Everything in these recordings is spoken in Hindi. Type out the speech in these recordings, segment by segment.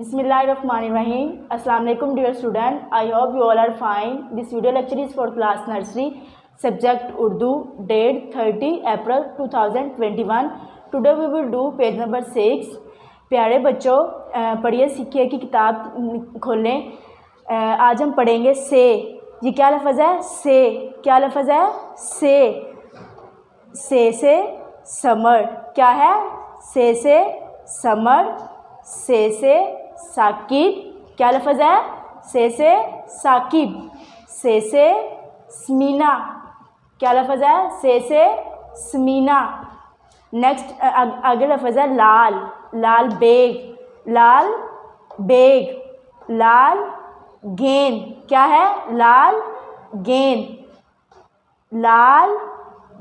Bismillahirrahmanirrahim. Assalamu alaikum dear student. I hope you all are fine. This video lecture is for class nursery, subject Urdu, date 30 April 2021. Today we will do page number 6. प्यारे बच्चों, पढ़िए सीखिए की किताब खोलें. आज हम पढ़ेंगे से. ये क्या लफ्ज़ है? से. क्या लफ्ज़ है? से समर. क्या है? से समर. से साकिब. क्या लफ्ज़ है? से साकिब. से स्मीना. क्या लफ्ज़ है? से स्मीना. नेक्स्ट आगे लफ्ज़ है लाल. लाल बेग. लाल बेग. लाल गेंद. क्या है? लाल गेंद. लाल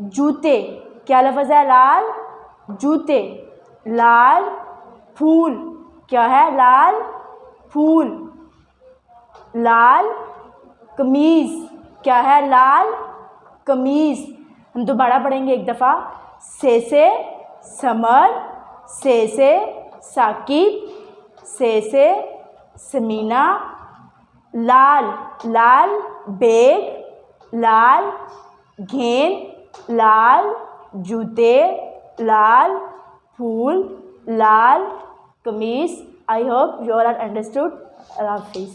जूते. क्या लफ्ज़ है? लाल जूते. लाल फूल. क्या है? लाल फूल. लाल कमीज़. क्या है? लाल कमीज़. हम दोबारा पढ़ेंगे एक दफ़ा. से समर. से साकिब. से समीना. लाल बेग. लाल गेंद. लाल जूते. लाल फूल. लाल कमीज़. I hope you all are understood. Allah Hafiz.